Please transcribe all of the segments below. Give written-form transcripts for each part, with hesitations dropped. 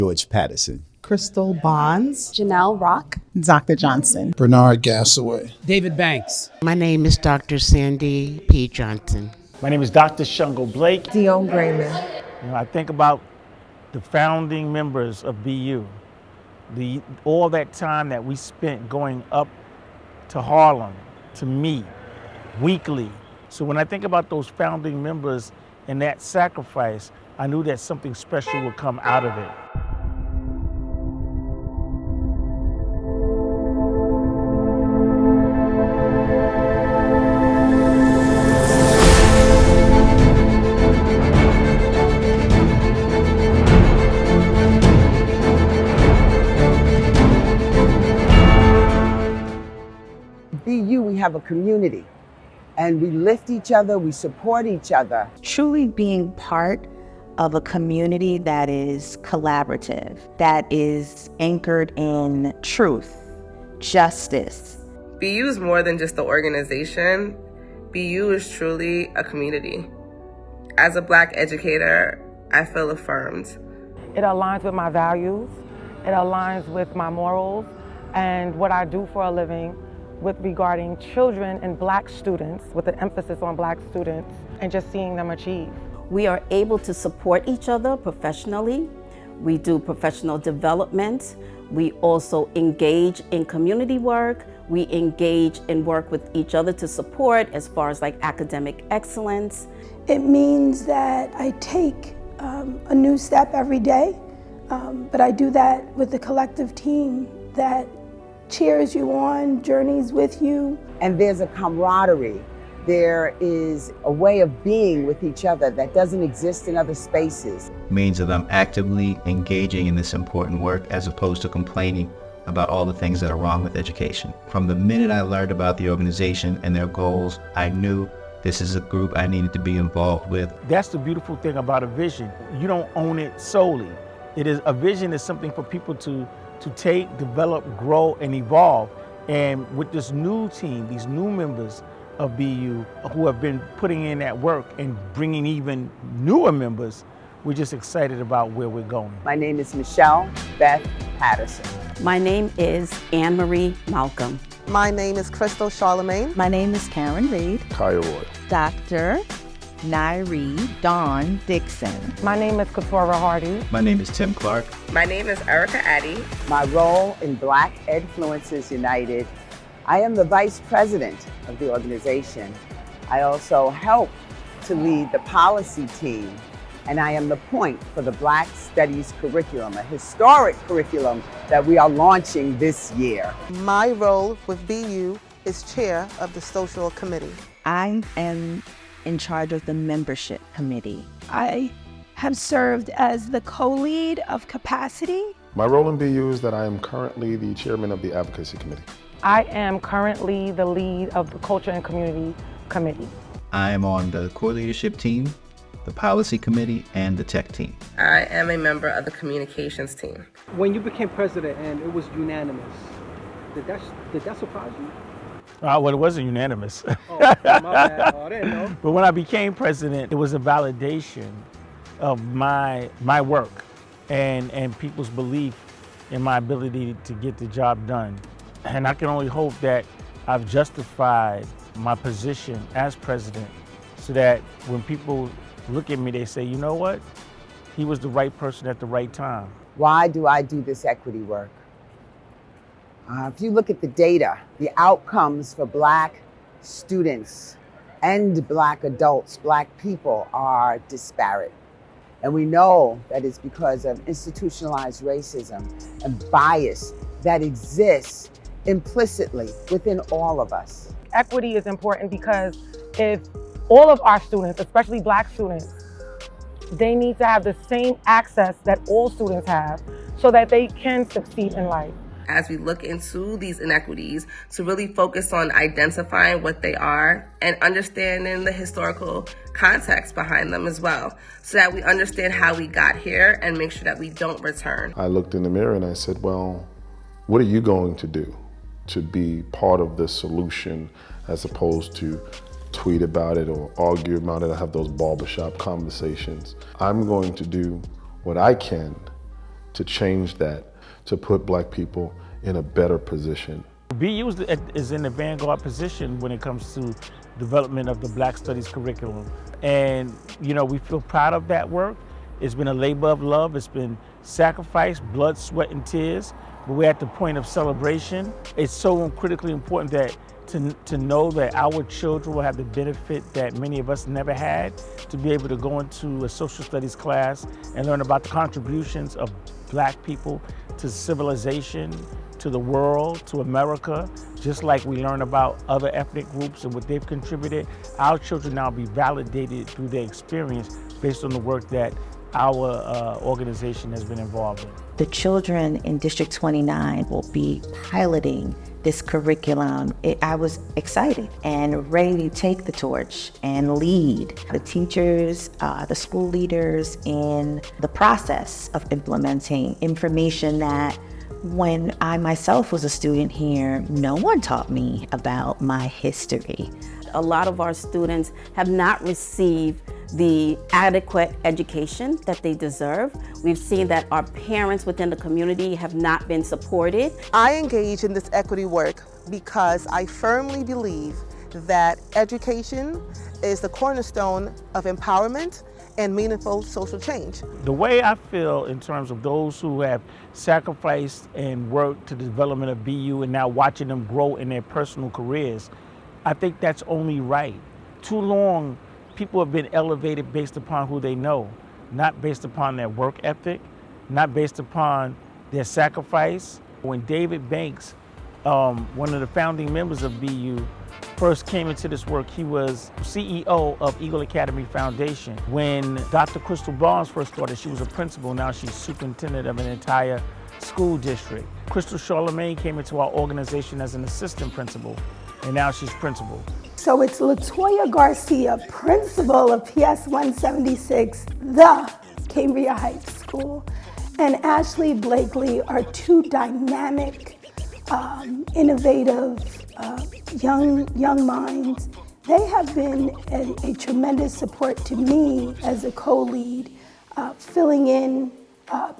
George Patterson. Crystal Bonds. Janelle Rock. Dr. Johnson. Bernard Gassaway. David Banks. My name is Dr. Sandy P. Johnson. My name is Dr. Shungo Blake. Dion Grayman. I think about the founding members of BU, all that time that we spent going up to Harlem to meet weekly. So when I think about those founding members and that sacrifice, I knew that something special would come out of it. BU, we have a community, and we lift each other, we support each other. Truly being part of a community that is collaborative, that is anchored in truth, justice. BU is more than just the organization. BU is truly a community. As a Black educator, I feel affirmed. It aligns with my values, it aligns with my morals, and what I do for a living with regarding children and Black students, with an emphasis on Black students, and just seeing them achieve. We are able to support each other professionally. We do professional development. We also engage in community work. We engage and work with each other to support as far as like academic excellence. It means that I take a new step every day, but I do that with a collective team that cheers you on, journeys with you. And there's a camaraderie. There is a way of being with each other that doesn't exist in other spaces. Means that I'm actively engaging in this important work as opposed to complaining about all the things that are wrong with education. From the minute I learned about the organization and their goals, I knew this is a group I needed to be involved with. That's the beautiful thing about a vision. You don't own it solely. A vision is something for people to take, develop, grow, and evolve. And with this new team, these new members of BU who have been putting in that work and bringing even newer members, we're just excited about where we're going. My name is Michelle Beth Patterson. My name is Anne Marie Malcolm. My name is Crystal Charlemagne. My name is Karen Reed. Kaya Roy. Dr. Nairi Dawn Dixon. My name is Katora Hardy. My name is Tim Clark. My name is Erica Addy. My role in Black Edfluencers-United, I am the vice president of the organization. I also help to lead the policy team, and I am the point for the Black Studies curriculum, a historic curriculum that we are launching this year. My role with BU is chair of the social committee. I am in charge of the membership committee. I have served as the co-lead of capacity. My role in BU is that I am currently the chairman of the advocacy committee. I am currently the lead of the Culture and Community Committee. I am on the core leadership team, the policy committee, and the tech team. I am a member of the communications team. When you became president and it was unanimous, did that surprise you? Well, it wasn't unanimous. Oh, my bad. Oh, I didn't know. But when I became president, it was a validation of my work and people's belief in my ability to get the job done. And I can only hope that I've justified my position as president so that when people look at me, they say, you know what? He was the right person at the right time. Why do I do this equity work? If you look at the data, the outcomes for Black students and Black adults, Black people, are disparate. And we know that it's because of institutionalized racism and bias that exists implicitly within all of us. Equity is important because if all of our students, especially Black students, they need to have the same access that all students have so that they can succeed in life. As we look into these inequities, to really focus on identifying what they are and understanding the historical context behind them as well, so that we understand how we got here and make sure that we don't return. I looked in the mirror and I said, well, what are you going to do to be part of the solution as opposed to tweet about it or argue about it or have those barbershop conversations? I'm going to do what I can to change that, to put Black people in a better position? BU is in the vanguard position when it comes to development of the Black Studies curriculum. And, you know, we feel proud of that work. It's been a labor of love. It's been sacrifice, blood, sweat, and tears. But we're at the point of celebration. It's so critically important that to know that our children will have the benefit that many of us never had, to be able to go into a social studies class and learn about the contributions of Black people to civilization, to the world, to America, just like we learn about other ethnic groups and what they've contributed. Our children now be validated through their experience based on the work that our organization has been involved in. The children in District 29 will be piloting this curriculum. I was excited and ready to take the torch and lead the teachers, the school leaders in the process of implementing information that when I myself was a student here, no one taught me about my history. A lot of our students have not received the adequate education that they deserve. We've seen that our parents within the community have not been supported. I engage in this equity work because I firmly believe that education is the cornerstone of empowerment and meaningful social change. The way I feel in terms of those who have sacrificed and worked to the development of BU and now watching them grow in their personal careers, I think that's only right. Too long, people have been elevated based upon who they know, not based upon their work ethic, not based upon their sacrifice. When David Banks, one of the founding members of BU, first came into this work, he was CEO of Eagle Academy Foundation. When Dr. Crystal Barnes first started, she was a principal. Now she's superintendent of an entire school district. Crystal Charlemagne came into our organization as an assistant principal, and now she's principal. So it's Latoya Garcia, principal of PS 176, the Cambria Heights School, and Ashley Blakely are two dynamic, innovative young minds. They have been a tremendous support to me as a co-lead, filling in,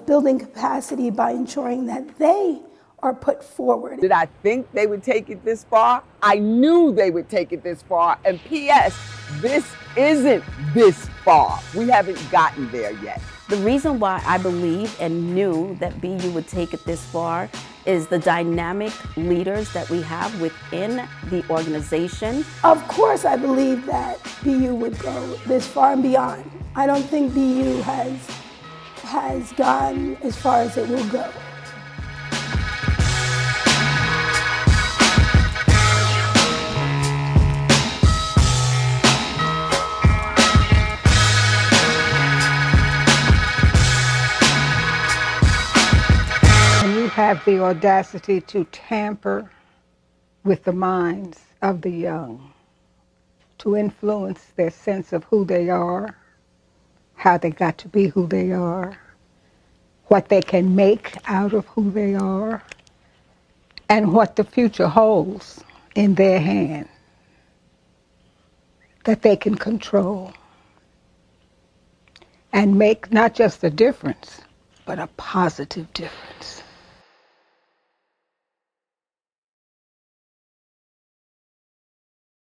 building capacity by ensuring that they are put forward. Did I think they would take it this far? I knew they would take it this far. And P.S., this isn't this far. We haven't gotten there yet. The reason why I believe and knew that BU would take it this far is the dynamic leaders that we have within the organization. Of course, I believe that BU would go this far and beyond. I don't think BU has gone as far as it will go. Have the audacity to tamper with the minds of the young, to influence their sense of who they are, how they got to be who they are, what they can make out of who they are, and what the future holds in their hand that they can control and make not just a difference, but a positive difference.